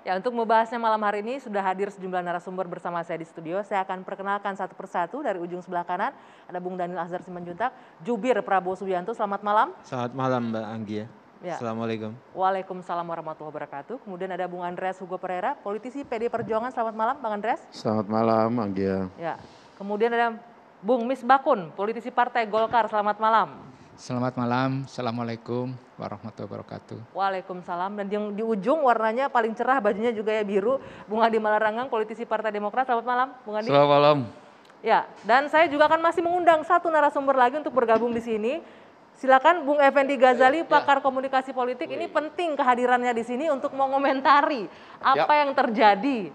Ya, untuk membahasnya malam hari ini sudah hadir sejumlah narasumber bersama saya di studio. Saya akan perkenalkan satu persatu dari ujung sebelah kanan. Ada Bung Daniel Azhar Simanjuntak, jubir Prabowo Subianto. Selamat malam. Selamat malam Mbak Anggi ya. Ya. Assalamualaikum. Waalaikumsalam warahmatullahi wabarakatuh. Kemudian ada Bung Andreas Hugo Pereira, politisi PD Perjuangan. Selamat malam Bang Andreas. Selamat malam Anggi ya. Ya. Kemudian ada Bung Misbakun, politisi Partai Golkar. Selamat malam. Selamat malam, Assalamualaikum warahmatullahi wabarakatuh. Waalaikumsalam. Dan yang di ujung warnanya paling cerah, bajunya juga ya biru, Bung Adi Malarangang, politisi Partai Demokrat. Selamat malam, Bung Adi. Selamat malam. Ya, dan saya juga akan masih mengundang satu narasumber lagi untuk bergabung di sini. Silakan Bung Effendi Ghazali, pakar komunikasi politik. Ini penting kehadirannya di sini untuk mengomentari apa yang terjadi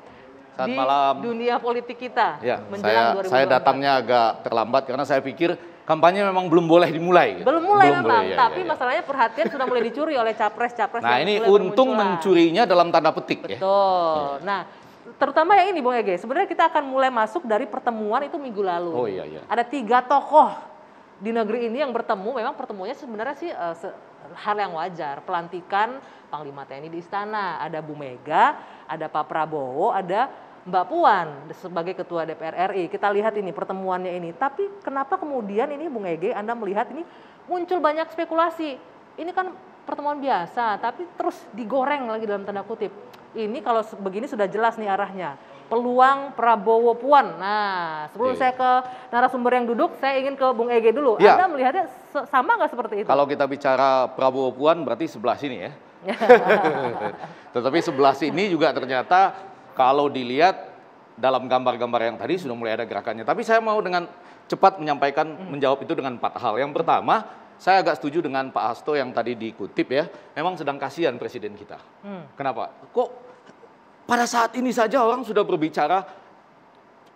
di dunia politik kita menjelang 2024. Saya datangnya agak terlambat karena saya pikir kampanye memang belum boleh dimulai. Belum mulai memang, tapi masalahnya perhatian sudah mulai dicuri oleh capres-capres. Nah ini untung mencurinya dalam tanda petik. Betul. Ya. Nah, terutama yang ini Bung Ege, sebenarnya kita akan mulai masuk dari pertemuan itu minggu lalu. Oh iya, iya. Ada 3 tokoh di negeri ini yang bertemu, memang pertemuannya sebenarnya sih hal yang wajar. Pelantikan Panglima TNI di istana, ada Bu Mega, ada Pak Prabowo, ada Mbak Puan sebagai Ketua DPR RI. Kita lihat ini pertemuannya ini. Tapi kenapa kemudian ini Bung Ege, Anda melihat ini muncul banyak spekulasi. Ini kan pertemuan biasa, tapi terus digoreng lagi dalam tanda kutip. Ini kalau begini sudah jelas nih arahnya. Peluang Prabowo Puan. Nah, sebelum saya ke narasumber yang duduk, saya ingin ke Bung Ege dulu. Ya. Anda melihatnya sama nggak seperti itu? Kalau kita bicara Prabowo Puan berarti sebelah sini ya. Tetapi sebelah sini juga ternyata kalau dilihat dalam gambar-gambar yang tadi sudah mulai ada gerakannya. Tapi saya mau dengan cepat menjawab itu dengan 4 hal. Yang pertama, saya agak setuju dengan Pak Hasto yang tadi dikutip ya. Memang sedang kasihan presiden kita. Kenapa? Kok pada saat ini saja orang sudah berbicara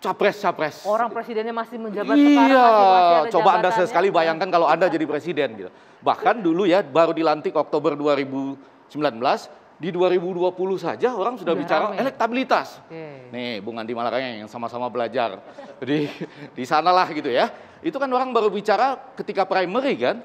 capres-capres. Orang presidennya masih menjabat sekarang, masih ada coba Anda jabatannya. sekali bayangkan kalau Anda jadi presiden gitu. Bahkan dulu ya baru dilantik Oktober 2019, di 2020 saja orang sudah bicara elektabilitas. Nih Bung Andi Malarangang yang sama-sama belajar di sanalah gitu ya. Itu kan orang baru bicara ketika primary kan.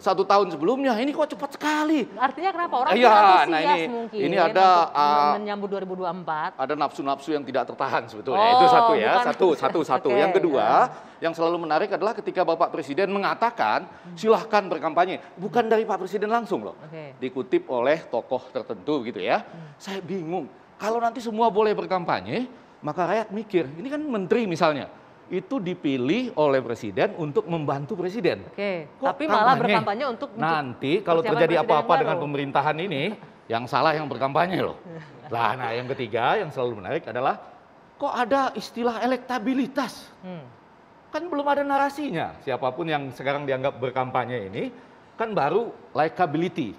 1 tahun sebelumnya, ini kok cepat sekali. Artinya kenapa? Orang antusias mungkin ini ada menyambut 2024. Ada nafsu-nafsu yang tidak tertahan sebetulnya. Itu satu ya, satu. Okay, yang kedua, yang selalu menarik adalah ketika Bapak Presiden mengatakan silahkan berkampanye. Bukan dari Pak Presiden langsung loh. Dikutip oleh tokoh tertentu gitu ya. Saya bingung, kalau nanti semua boleh berkampanye, maka rakyat mikir, ini kan menteri misalnya. Itu dipilih oleh presiden untuk membantu presiden. Tapi malah berkampanye untuk nanti kalau terjadi apa-apa dengan pemerintahan ini, yang salah yang berkampanye loh. Nah yang ketiga yang selalu menarik adalah kok ada istilah elektabilitas. Kan belum ada narasinya. Siapapun yang sekarang dianggap berkampanye ini kan baru likability.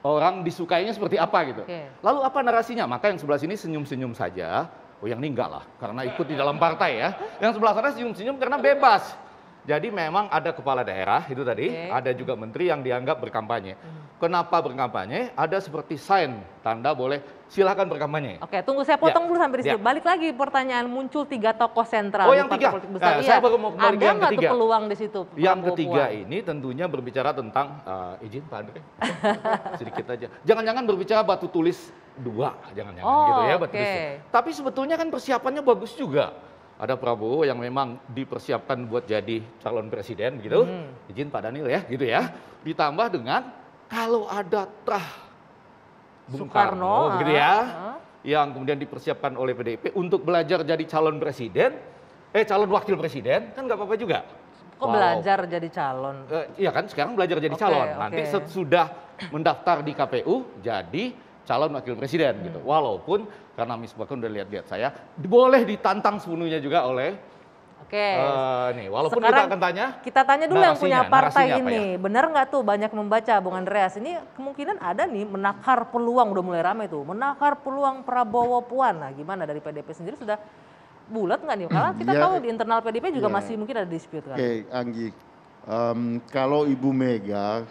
Orang disukainya seperti apa gitu. Lalu apa narasinya? Maka yang sebelah sini senyum-senyum saja. Oh yang ini enggak lah, karena ikut di dalam partai ya. Yang sebelah sana senyum-senyum karena bebas. Jadi memang ada kepala daerah, itu tadi, ada juga menteri yang dianggap berkampanye. Kenapa berkampanye? Ada seperti sign, tanda boleh silakan berkampanye. Oke, tunggu saya potong dulu sampai di situ. Balik lagi pertanyaan, muncul 3 tokoh sentral. Oh yang 3, saya baru mau kembali yang ada nggak ketiga. tuh peluang di situ? Yang ketiga ini tentunya berbicara tentang, izin Pak Andre, sedikit aja. Jangan-jangan berbicara batu tulis 2, jangan-jangan gitu ya batu tulis. Tapi sebetulnya kan persiapannya bagus juga. Ada Prabowo yang memang dipersiapkan buat jadi calon presiden gitu. Izin Pak Daniel ya, gitu ya. Ditambah dengan kalau ada Bung Karno gitu ya. Yang kemudian dipersiapkan oleh PDIP untuk belajar jadi calon presiden, calon wakil presiden, kan nggak apa-apa juga. Kok belajar jadi calon? Iya kan sekarang belajar jadi calon. Nanti sudah mendaftar di KPU jadi calon wakil presiden gitu. Walaupun karena Misbakun udah lihat-lihat saya, boleh ditantang sepenuhnya juga oleh nih, walaupun sekarang kita akan tanya. Kita tanya dulu yang punya partai Ya? ini. Benar nggak tuh banyak membaca Bung Andreas? Ini kemungkinan ada nih menakar peluang, udah mulai ramai tuh. Menakar peluang Prabowo Puan. Nah gimana dari PDP sendiri sudah bulat nggak nih? Karena kita tahu di internal PDP juga masih mungkin ada dispute kan. Anggi, kalau Ibu Mega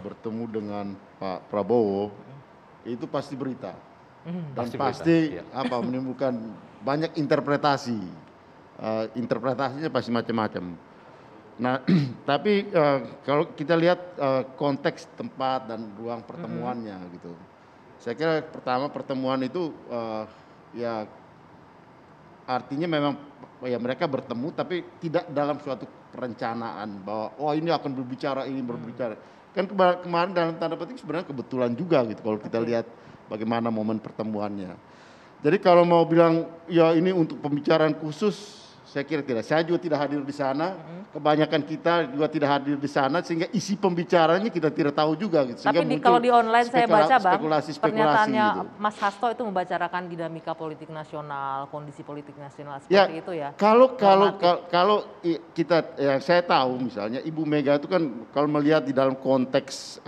bertemu dengan Pak Prabowo, itu pasti berita. Dan pasti menimbulkan banyak interpretasi. Interpretasinya pasti macam-macam. Nah, tapi kalau kita lihat konteks tempat dan ruang pertemuannya gitu. Saya kira pertama pertemuan itu ya artinya memang ya mereka bertemu tapi tidak dalam suatu perencanaan bahwa oh ini akan berbicara ini berbicara. Kan kemarin dalam tanda petik sebenarnya kebetulan juga gitu kalau kita lihat bagaimana momen pertemuannya. Jadi kalau mau bilang ya ini untuk pembicaraan khusus, saya kira tidak. Saya juga tidak hadir di sana. Kebanyakan kita juga tidak hadir di sana sehingga isi pembicaranya kita tidak tahu juga gitu. Tapi kalau di online saya baca Bang, pernyataannya gitu. Mas Hasto itu membicarakan dinamika politik nasional, kondisi politik nasional seperti itu ya. Kalau kita yang saya tahu misalnya Ibu Mega itu kan kalau melihat di dalam konteks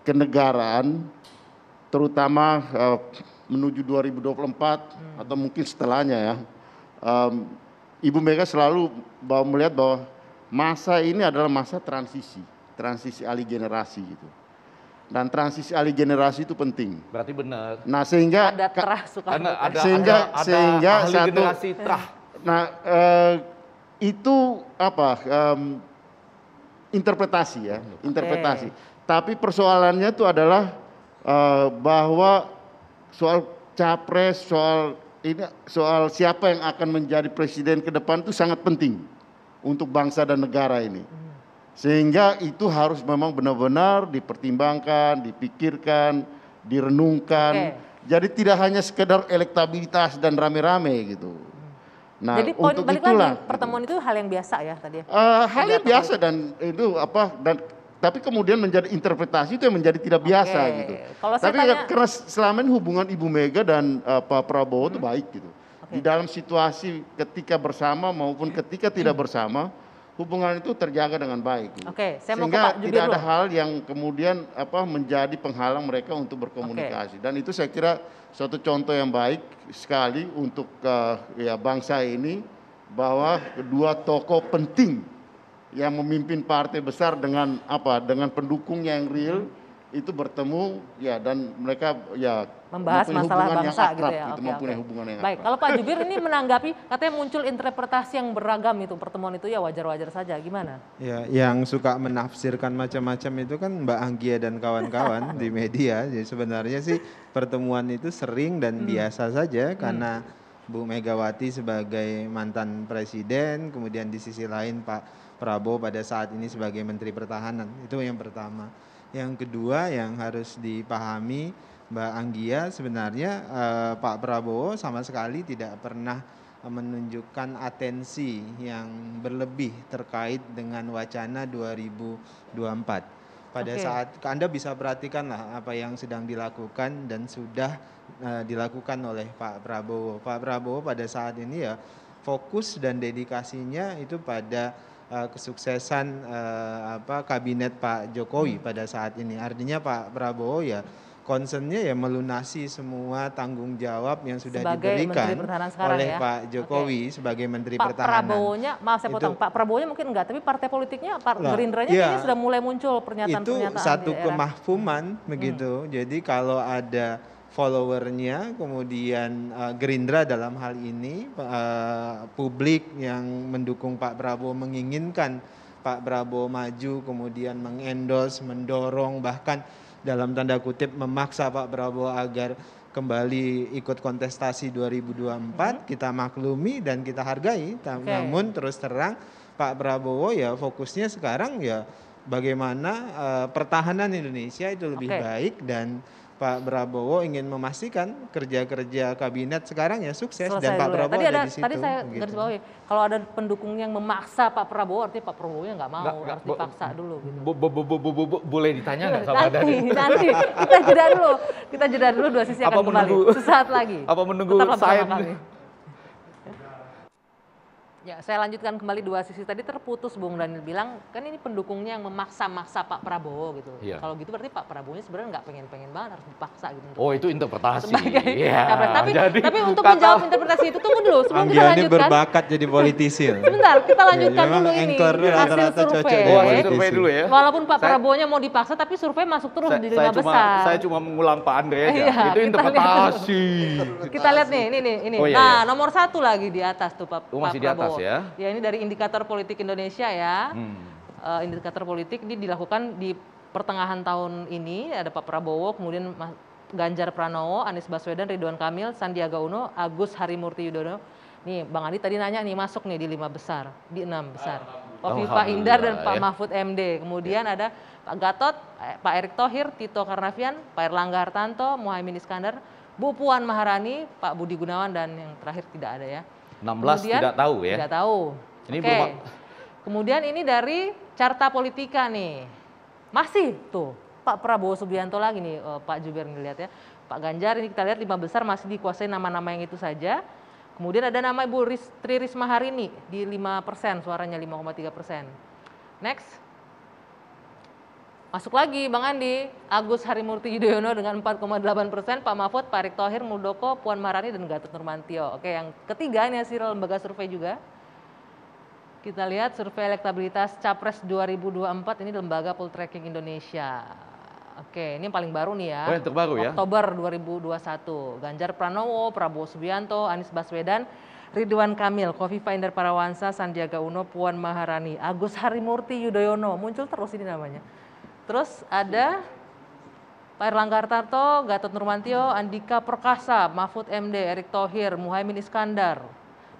kenegaraan terutama menuju 2024 atau mungkin setelahnya ya. Ibu Mega selalu melihat bahwa masa ini adalah masa transisi alih generasi gitu. Dan transisi alih generasi itu penting. Berarti benar. Nah sehingga ada terah sehingga ahli satu generasi terah. Nah itu interpretasi ya, interpretasi. Tapi persoalannya itu adalah bahwa soal capres, soal siapa yang akan menjadi presiden ke depan itu sangat penting untuk bangsa dan negara ini. Sehingga itu harus memang benar-benar dipertimbangkan, dipikirkan, direnungkan. Jadi tidak hanya sekedar elektabilitas dan rame-rame gitu. Nah, jadi untuk balik itulah lagi pertemuan itu hal yang biasa ya tadi. Hal yang biasa dan itu tapi kemudian menjadi interpretasi itu yang menjadi tidak biasa gitu. Kalau tapi karena selama ini hubungan Ibu Mega dan Pak Prabowo itu baik gitu. Di dalam situasi ketika bersama maupun ketika tidak bersama, hubungan itu terjaga dengan baik. Gitu. Saya mau ke Sehingga Pak Jubir tidak ada dulu. hal yang kemudian menjadi penghalang mereka untuk berkomunikasi. Dan itu saya kira suatu contoh yang baik sekali untuk bangsa ini bahwa kedua tokoh penting yang memimpin partai besar dengan pendukungnya yang real itu bertemu ya dan mereka ya membahas masalah bangsa gitu ya. Mempunyai hubungan yang baik, kalau Pak Jubir ini menanggapi katanya muncul interpretasi yang beragam itu pertemuan itu ya wajar-wajar saja gimana? Ya, yang suka menafsirkan macam-macam itu kan Mbak Anggia dan kawan-kawan di media. Jadi sebenarnya sih pertemuan itu sering dan biasa saja karena Bu Megawati sebagai mantan presiden, kemudian di sisi lain Pak Prabowo pada saat ini sebagai Menteri Pertahanan. Itu yang pertama. Yang kedua yang harus dipahami Mbak Anggia sebenarnya Pak Prabowo sama sekali tidak pernah menunjukkan atensi yang berlebih terkait dengan wacana 2024. Pada saat Anda bisa perhatikanlah apa yang sedang dilakukan dan sudah dilakukan oleh Pak Prabowo. Pak Prabowo pada saat ini ya fokus dan dedikasinya itu pada kesuksesan kabinet Pak Jokowi pada saat ini. Artinya Pak Prabowo ya concernnya ya melunasi semua tanggung jawab yang sudah diberikan oleh Pak Jokowi sebagai Menteri Pertahanan. Pak Prabowo-nya, maaf saya potong, Pak Prabowo-nya mungkin enggak, tapi partai politiknya, Gerindranya ini sudah mulai muncul pernyataan-pernyataan. Itu satu kemahfuman begitu. Jadi kalau ada followernya, kemudian Gerindra dalam hal ini, publik yang mendukung Pak Prabowo menginginkan Pak Prabowo maju, kemudian mengendorse, mendorong, bahkan dalam tanda kutip memaksa Pak Prabowo agar kembali ikut kontestasi 2024, kita maklumi dan kita hargai. Namun terus terang Pak Prabowo ya fokusnya sekarang ya bagaimana pertahanan Indonesia itu lebih baik dan Pak Prabowo ingin memastikan kerja-kerja kabinet sekarang ya sukses. Selesai dan Pak Prabowo ada di situ. Tadi saya garis bawahi, kalau ada pendukung yang memaksa Pak Prabowo, artinya Pak Prabowo-nya nggak mau, harus dipaksa dulu. Gitu. Boleh ditanya nggak sama Dhani? Nanti kita jeda dulu dua sisi akan kembali sesaat lagi. Apa menunggu sign? Ya, saya lanjutkan kembali dua sisi tadi terputus Bung Daniel bilang kan ini pendukungnya yang memaksa-maksa Pak Prabowo gitu. Iya. Kalau gitu berarti Pak Prabowo-nya sebenarnya nggak pengen-pengen banget harus dipaksa gitu. Oh itu interpretasi. Ya, tapi untuk menjawab interpretasi itu tunggu dulu sebelum kita lanjutkan. Ini berbakat jadi politisi. Sebentar kita lanjutkan dulu ini hasil survei. Survei dulu ya. Walaupun Pak Prabowo-nya mau dipaksa tapi survei masuk terus di 5 besar. Saya cuma mengulang Pak Andre aja. Itu interpretasi. Kita lihat nih ini. Nah nomor 1 lagi di atas tuh Pak Prabowo. Ya. Ya ini dari indikator politik Indonesia ya. Indikator politik ini dilakukan di pertengahan tahun ini ada Pak Prabowo, kemudian Ganjar Pranowo, Anies Baswedan, Ridwan Kamil, Sandiaga Uno, Agus Harimurti Yudhoyono. Nih Bang Andi tadi nanya nih masuk nih di 5 besar, di 6 besar. Kofifa Indar dan Pak Mahfud MD. Kemudian ada Pak Gatot, Pak Erick Thohir, Tito Karnavian, Pak Erlangga Hartanto, Muhaimin Iskandar, Bu Puan Maharani, Pak Budi Gunawan, dan yang terakhir tidak ada ya. 16 Kemudian, tidak tahu ya. Tidak tahu. Ini Oke. belum. Kemudian ini dari Carta Politika nih. Masih tuh Pak Prabowo Subianto lagi nih, Pak Juber ngelihat ya. Pak Ganjar ini kita lihat 5 besar masih dikuasai nama-nama yang itu saja. Kemudian ada nama Ibu Tri Risma hari ini di 5%, suaranya 5,3%. Next. Masuk lagi Bang Andi, Agus Harimurti Yudhoyono dengan 4,8%, Pak Mahfud, Pak Erick Thohir, Muldoko, Puan Maharani, dan Gatot Nurmantio. Oke, yang ketiga ini hasil lembaga survei juga. Kita lihat survei elektabilitas Capres 2024 ini lembaga Poltreking Indonesia. Oke, ini yang paling baru nih ya. Oh, yang terbaru ya. Oktober 2021. Ganjar Pranowo, Prabowo Subianto, Anies Baswedan, Ridwan Kamil, Kofifa Indar Parawansa, Sandiaga Uno, Puan Maharani, Agus Harimurti Yudhoyono. Muncul terus ini namanya. Terus ada Pak Erlangga Hartarto, Gatot Nurmantio, Andika Perkasa, Mahfud MD, Erick Thohir, Muhaimin Iskandar.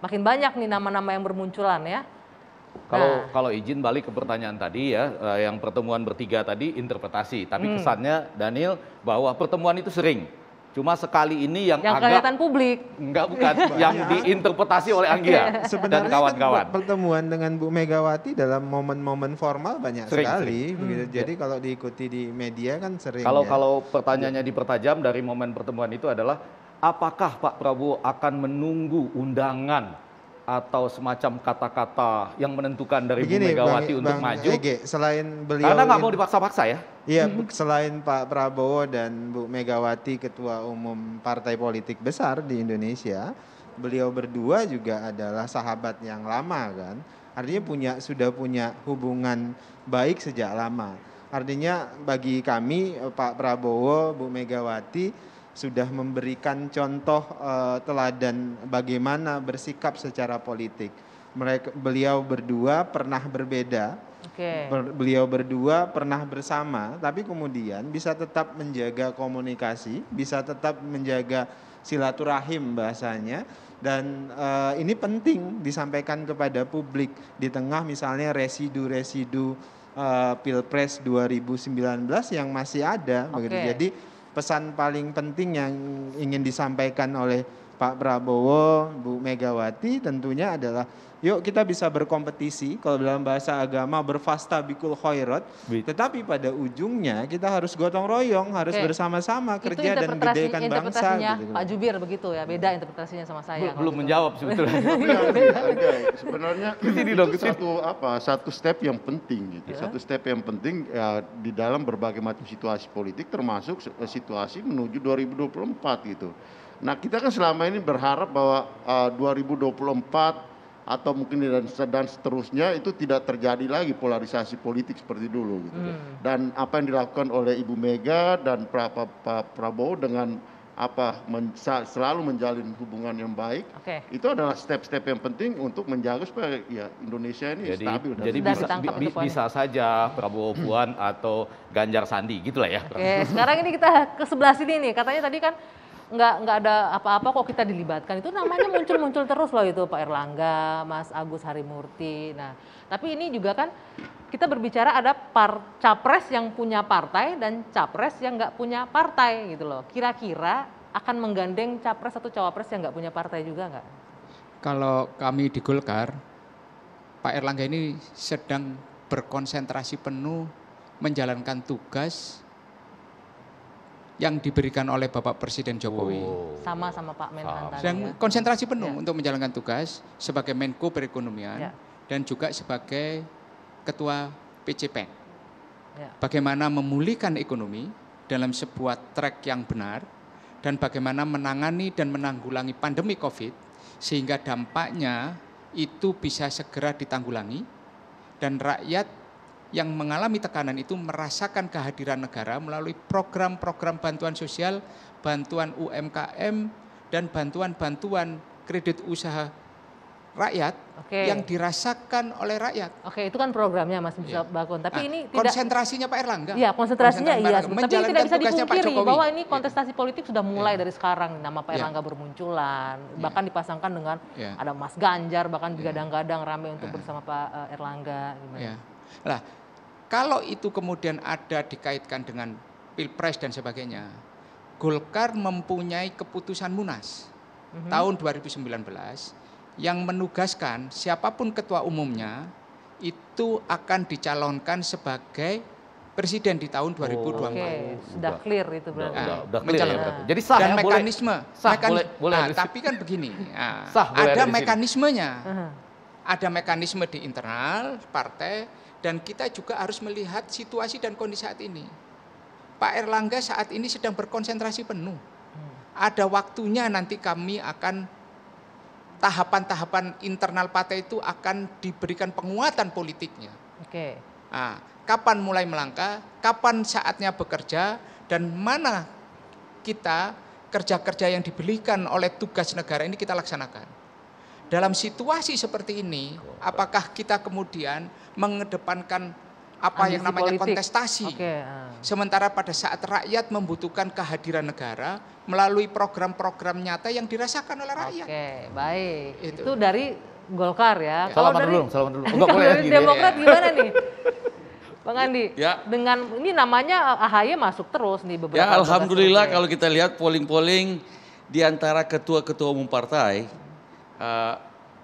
Makin banyak nih nama-nama yang bermunculan ya. Kalau izin balik ke pertanyaan tadi ya, yang pertemuan bertiga tadi interpretasi, tapi kesannya Daniel bahwa pertemuan itu sering. Cuma sekali ini yang agak kelihatan publik. Enggak, bukan yang diinterpretasi oleh Anggia dan Sebenarnya kawan-kawan. kan pertemuan dengan Bu Megawati dalam momen-momen formal banyak Sering. sekali. Begitu. Jadi kalau diikuti di media kan sering. Kalau ya. kalau pertanyaannya dipertajam dari momen pertemuan itu adalah apakah Pak Prabowo akan menunggu undangan atau semacam kata-kata yang menentukan dari Bu Megawati untuk maju? Ege, selain beliau Karena nggak mau dipaksa-paksa ya. Iya, selain Pak Prabowo dan Bu Megawati ketua umum partai politik besar di Indonesia, beliau berdua juga adalah sahabat yang lama kan. Artinya sudah punya hubungan baik sejak lama. Artinya bagi kami Pak Prabowo, Bu Megawati sudah memberikan contoh teladan bagaimana bersikap secara politik. Beliau berdua pernah berbeda, beliau berdua pernah bersama, tapi kemudian bisa tetap menjaga komunikasi, bisa tetap menjaga silaturahim bahasanya, dan ini penting disampaikan kepada publik di tengah misalnya residu-residu Pilpres 2019 yang masih ada. Begitu. Jadi pesan paling penting yang ingin disampaikan oleh Pak Prabowo, Bu Megawati tentunya adalah yuk kita bisa berkompetisi, kalau dalam bahasa agama berfastabikul khairat, tetapi pada ujungnya kita harus gotong royong, harus bersama-sama kerja dan gedekan bangsa. Gitu. Pak Jubir begitu ya, beda interpretasinya sama saya. Belum menjawab sebetulnya. Sebenarnya satu step yang penting gitu. Satu step yang penting ya, di dalam berbagai macam situasi politik termasuk situasi menuju 2024 gitu. Nah, kita kan selama ini berharap bahwa 2024 atau mungkin dan seterusnya itu tidak terjadi lagi polarisasi politik seperti dulu gitu. Dan apa yang dilakukan oleh Ibu Mega dan Pak Prabowo dengan selalu menjalin hubungan yang baik, itu adalah step-step yang penting untuk menjaga supaya ya Indonesia ini stabil. Jadi bisa saja Prabowo Puan atau Ganjar Sandi gitulah ya. Oke, sekarang ini kita ke sebelah sini nih, katanya tadi kan nggak ada apa-apa kok kita dilibatkan, itu namanya muncul terus loh itu Pak Erlangga, Mas Agus Harimurti. Nah, tapi ini juga kan kita berbicara ada capres yang punya partai dan capres yang nggak punya partai gitu loh. Kira-kira akan menggandeng capres atau cawapres yang nggak punya partai juga nggak? Kalau kami di Golkar, Pak Erlangga ini sedang berkonsentrasi penuh menjalankan tugas yang diberikan oleh Bapak Presiden Jokowi. Sama Pak Menhan tadi. Dan konsentrasi penuh untuk menjalankan tugas sebagai Menko Perekonomian dan juga sebagai Ketua PCPEN. Bagaimana memulihkan ekonomi dalam sebuah track yang benar dan bagaimana menangani dan menanggulangi pandemi COVID sehingga dampaknya itu bisa segera ditanggulangi dan rakyat yang mengalami tekanan itu merasakan kehadiran negara melalui program-program bantuan sosial, bantuan UMKM, dan bantuan-bantuan kredit usaha rakyat yang dirasakan oleh rakyat. Oke, itu kan programnya Mas bisa Bakun. Tapi ini tidak konsentrasinya Pak Erlangga. Iya, konsentrasinya iya. Tapi tidak bisa dipungkiri bahwa ini kontestasi politik sudah mulai dari sekarang. Nama Pak Erlangga bermunculan, bahkan dipasangkan dengan ada Mas Ganjar, bahkan digadang-gadang ramai untuk bersama Pak Erlangga. Gimana? Nah, kalau itu kemudian ada dikaitkan dengan Pilpres dan sebagainya, Golkar mempunyai keputusan Munas tahun 2019 yang menugaskan siapapun ketua umumnya itu akan dicalonkan sebagai presiden di tahun 2024. Oke, sudah clear itu berarti. Udah clear ya berarti. Jadi sah dan ya, mekanisme, boleh tapi kan begini, sah, ada mekanismenya, ada mekanisme di internal partai dan kita juga harus melihat situasi dan kondisi saat ini. Pak Erlangga saat ini sedang berkonsentrasi penuh. Ada waktunya nanti kami akan tahapan-tahapan internal partai itu akan diberikan penguatan politiknya. Oke. Nah, kapan mulai melangkah, kapan saatnya bekerja, dan mana kita kerja-kerja yang diberikan oleh tugas negara ini kita laksanakan. Dalam situasi seperti ini, apakah kita kemudian mengedepankan apa ambisi yang namanya politik. Kontestasi. Sementara pada saat rakyat membutuhkan kehadiran negara melalui program-program nyata yang dirasakan oleh rakyat. Oke, baik. Itu dari Golkar ya. Salaman dulu. Kalau dari Demokrat gimana nih? Bang Andi, ya. Dengan ini namanya AHY masuk terus nih beberapa. Ya alhamdulillah kalau kita lihat polling-polling di antara ketua-ketua umum partai,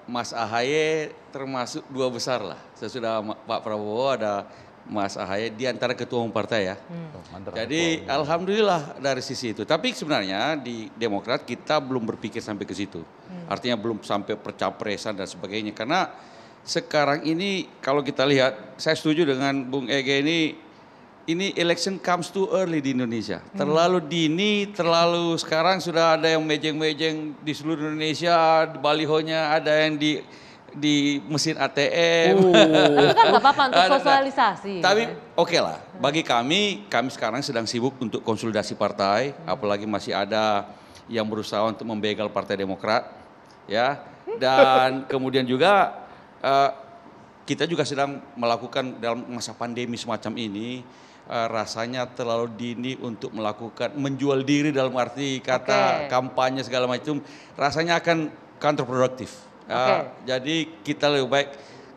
Mas AHY termasuk 2 besar lah. Sesudah Pak Prabowo ada Mas AHY di antara ketua umum partai ya. Jadi alhamdulillah dari sisi itu. Tapi sebenarnya di Demokrat kita belum berpikir sampai ke situ. Artinya belum sampai percapresan dan sebagainya. Karena sekarang ini kalau kita lihat, saya setuju dengan Bung Ege ini election comes too early di Indonesia. Terlalu dini, terlalu sekarang sudah ada yang mejeng-mejeng di seluruh Indonesia, di balihonya ada yang di mesin ATM. Tapi kan nggak apa-apa untuk sosialisasi. Tapi oke lah, bagi kami sekarang sedang sibuk untuk konsolidasi partai, apalagi masih ada yang berusaha untuk membegal Partai Demokrat, ya. Dan kemudian juga kita juga sedang melakukan dalam masa pandemi semacam ini, rasanya terlalu dini untuk melakukan menjual diri dalam arti kata kampanye segala macam, rasanya akan counterproductive. Jadi kita lebih baik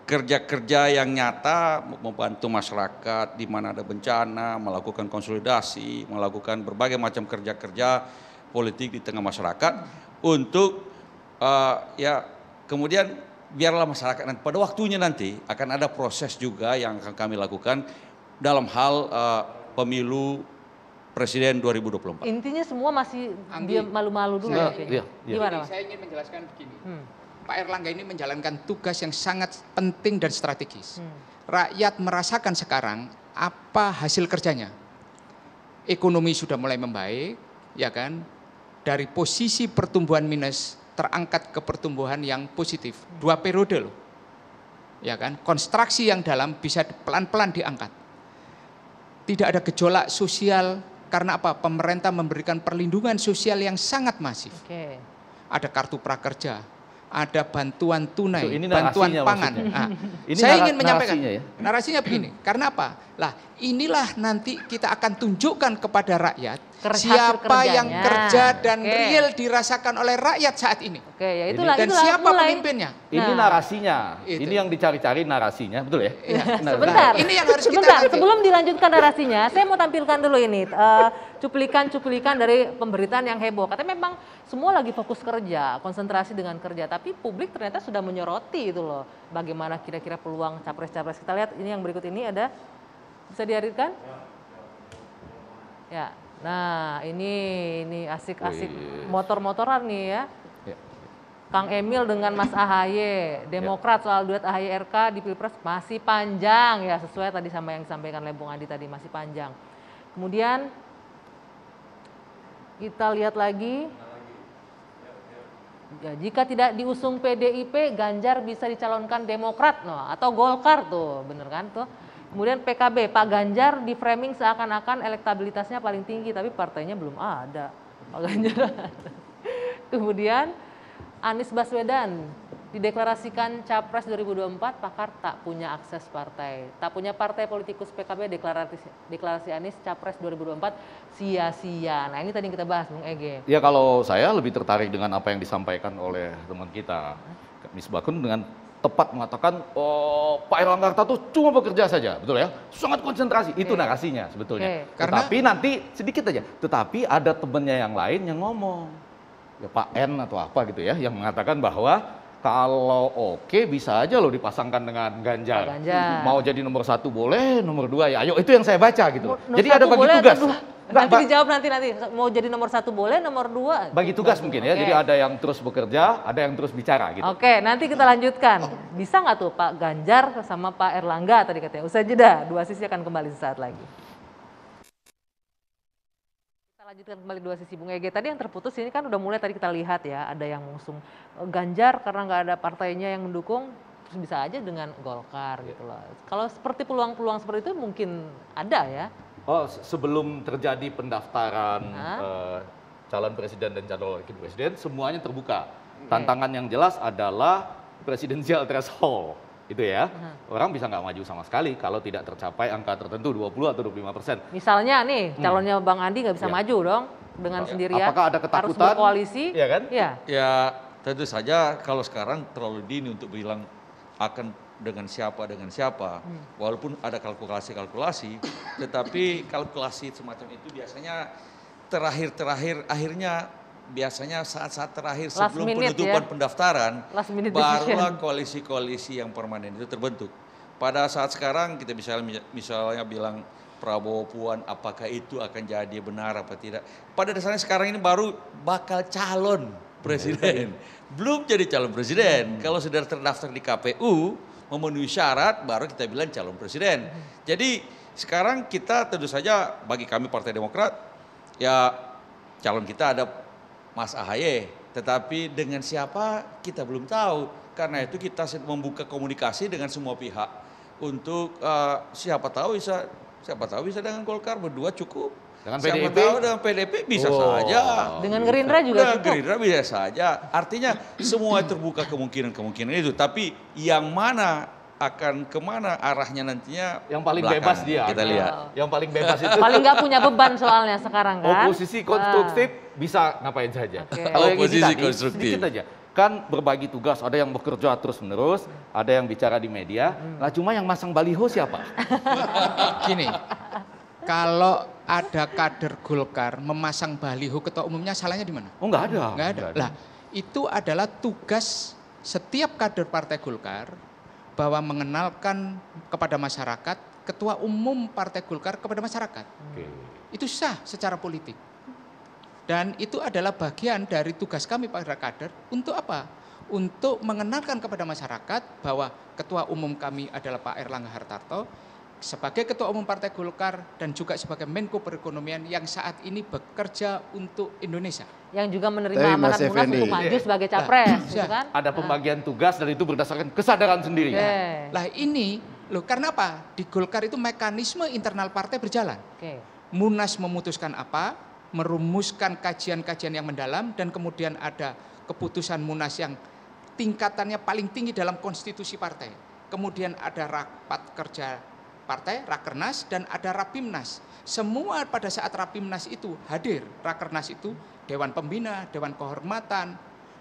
kerja-kerja yang nyata, membantu masyarakat di mana ada bencana, melakukan konsolidasi, melakukan berbagai macam kerja-kerja politik di tengah masyarakat untuk ya kemudian biarlah masyarakat nanti pada waktunya nanti akan ada proses juga yang akan kami lakukan dalam hal pemilu Presiden 2024. Intinya semua masih dia malu-malu dulu ya. Gimana Mas? Saya ingin menjelaskan begini. Pak Erlangga ini menjalankan tugas yang sangat penting dan strategis. Rakyat merasakan sekarang apa hasil kerjanya. Ekonomi sudah mulai membaik, ya kan? Dari posisi pertumbuhan minus terangkat ke pertumbuhan yang positif. 2 periode loh. Ya kan? Konstruksi yang dalam bisa pelan-pelan diangkat. Tidak ada gejolak sosial karena apa? Pemerintah memberikan perlindungan sosial yang sangat masif. Ada kartu prakerja, ada bantuan tunai, bantuan pangan. Nah, saya ingin menyampaikan narasinya begini. Karena apa? Lah, inilah nanti kita akan tunjukkan kepada rakyat siapa yang kerja dan real dirasakan oleh rakyat saat ini. Ya dan siapa pemimpinnya. Ini narasinya. Ini yang dicari-cari narasinya, betul ya? Sebentar. Ini yang harus kita nanti. Sebelum dilanjutkan narasinya, saya mau tampilkan dulu ini cuplikan-cuplikan dari pemberitaan yang heboh. Katanya memang semua lagi fokus kerja, konsentrasi dengan kerja, tapi publik ternyata sudah menyoroti itu loh. Bagaimana kira-kira peluang capres-capres. Kita lihat ini yang berikut ini ada, bisa dihadirkan? Ya. Nah, ini asik-asik motor-motoran nih ya. Kang Emil dengan Mas AHY, Demokrat soal duet AHY RK di Pilpres masih panjang ya, sesuai tadi sama yang disampaikan oleh Bung Adi tadi, masih panjang. Kemudian kita lihat lagi. Ya, jika tidak diusung PDIP, Ganjar bisa dicalonkan Demokrat atau Golkar tuh, bener kan tuh. Kemudian PKB, Pak Ganjar di framing seakan-akan elektabilitasnya paling tinggi, tapi partainya belum ada. Pak Ganjar. Kemudian Anies Baswedan Dideklarasikan Capres 2024, pakar tak punya akses partai. Tak punya partai politikus PKB, deklarasi Anies Capres 2024 sia-sia. Nah ini tadi yang kita bahas, Bung Ege. Ya kalau saya lebih tertarik dengan apa yang disampaikan oleh teman kita, Misbakun, dengan tepat mengatakan, oh, Pak Erlangga Hartarto cuma bekerja saja, betul ya? Sangat konsentrasi, itu narasinya sebetulnya. Tetapi nanti sedikit aja, tetapi ada temannya yang lain yang ngomong, ya Pak N atau apa gitu ya, yang mengatakan bahwa kalau oke bisa aja loh dipasangkan dengan Ganjar. Mau jadi nomor 1 boleh, nomor 2 ya ayo, itu yang saya baca gitu. Jadi ada bagi tugas. Nanti dijawab nanti mau jadi nomor 1 boleh, nomor 2. Bagi tugas mungkin ya, jadi ada yang terus bekerja, ada yang terus bicara gitu. Oke, nanti kita lanjutkan. Bisa nggak tuh Pak Ganjar sama Pak Erlangga tadi katanya. Usai jeda, Dua Sisi akan kembali sesaat lagi. Lanjutkan kembali Dua Sisi, Bung Ege. Tadi yang terputus ini kan udah mulai tadi kita lihat ya, ada yang mengusung Ganjar karena nggak ada partainya yang mendukung, terus bisa aja dengan Golkar gitu loh. Kalau seperti peluang-peluang seperti itu mungkin ada ya? Oh, sebelum terjadi pendaftaran calon presiden dan calon wakil presiden, semuanya terbuka. Tantangan yang jelas adalah presidensial threshold. Itu ya, orang bisa nggak maju sama sekali kalau tidak tercapai angka tertentu 20 atau 25%. Misalnya nih, calonnya Bang Andi nggak bisa maju dong dengan sendirian. Apakah ada ketakutan? Harus berkoalisi? Iya kan? Ya tentu saja kalau sekarang terlalu dini untuk bilang akan dengan siapa. Walaupun ada kalkulasi-kalkulasi, tetapi kalkulasi semacam itu biasanya akhirnya biasanya saat-saat terakhir sebelum penutupan pendaftaran, barulah koalisi-koalisi yang permanen itu terbentuk. Pada saat sekarang kita misalnya bilang Prabowo Puan, apakah itu akan jadi benar apa tidak? Pada dasarnya sekarang ini baru bakal calon presiden, belum jadi calon presiden. Kalau sudah terdaftar di KPU, memenuhi syarat, baru kita bilang calon presiden. Jadi sekarang kita tentu saja bagi kami Partai Demokrat, ya calon kita ada Mas AHY, tetapi dengan siapa kita belum tahu. Karena itu kita membuka komunikasi dengan semua pihak untuk siapa tahu bisa dengan Golkar berdua cukup. Dengan siapa PDIP? tahu dengan PDIP bisa saja. Dengan Gerindra juga cukup. Gerindra bisa saja. Artinya semua terbuka kemungkinan itu. Tapi yang mana akan kemana arahnya nantinya, yang paling belakang. Bebas dia. Kita lihat. Yang paling bebas itu. Paling nggak punya beban soalnya sekarang kan. Oposisi konstruktif bisa ngapain saja. Kalau oposisi konstruktif. Sedikit aja. Kan berbagi tugas, ada yang bekerja terus-menerus, ada yang bicara di media. Nah cuma yang masang baliho siapa? Gini, kalau ada kader Golkar memasang baliho ketua umumnya, salahnya di mana? Oh nggak ada. Nggak ada. Lah, itu adalah tugas setiap kader Partai Golkar bahwa mengenalkan kepada masyarakat ketua umum Partai Golkar kepada masyarakat. Itu sah secara politik. Dan itu adalah bagian dari tugas kami para kader untuk apa? Untuk mengenalkan kepada masyarakat bahwa ketua umum kami adalah Pak Erlangga Hartarto sebagai ketua umum Partai Golkar dan juga sebagai Menko Perekonomian yang saat ini bekerja untuk Indonesia. Yang juga menerima amanat Munas untuk maju sebagai capres, gitu kan? Ada pembagian tugas dan itu berdasarkan kesadaran sendiri. Lah ini, loh karena apa? Di Golkar itu mekanisme internal partai berjalan. Munas memutuskan apa, merumuskan kajian-kajian yang mendalam, dan kemudian ada keputusan Munas yang tingkatannya paling tinggi dalam konstitusi partai. Kemudian ada rapat kerja partai, Rakernas, dan ada Rapimnas. Semua pada saat Rapimnas itu hadir. Rakernas itu Dewan Pembina, Dewan Kehormatan,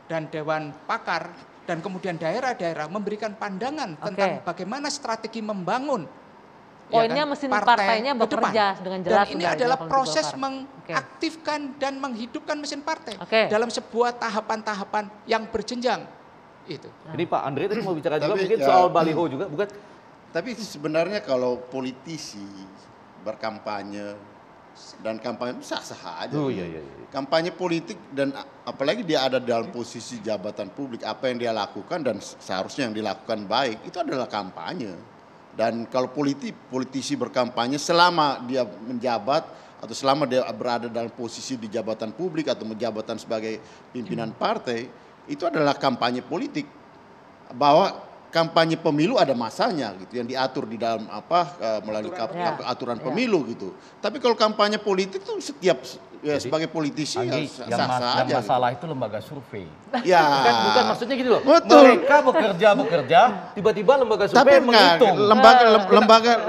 dan Dewan Pakar, dan kemudian daerah-daerah memberikan pandangan tentang bagaimana strategi membangun. Poinnya mesin partainya bekerja dengan jelas. Dan ini adalah proses mengaktifkan dan menghidupkan mesin partai dalam sebuah tahapan-tahapan yang berjenjang. Itu. Ini Pak Andre tadi mau bicara juga mungkin soal baliho juga, bukan? Tapi sebenarnya kalau politisi berkampanye dan kampanye sah-sah aja. Kampanye politik dan apalagi dia ada dalam posisi jabatan publik, apa yang dia lakukan dan seharusnya yang dilakukan baik itu adalah kampanye. Dan kalau politisi berkampanye selama dia menjabat atau selama dia berada dalam posisi di jabatan publik atau jabatan sebagai pimpinan partai, itu adalah kampanye politik. Bahwa kampanye pemilu ada masanya gitu yang diatur di dalam melalui aturan pemilu gitu. Tapi kalau kampanye politik tuh setiap sebagai politisi Anggi, ya sah-sah yang aja. masalah itu lembaga survei. Ya. Bukan maksudnya gitu loh. Betul. Mereka bekerja, tiba-tiba lembaga survei Tapi enggak, menghitung.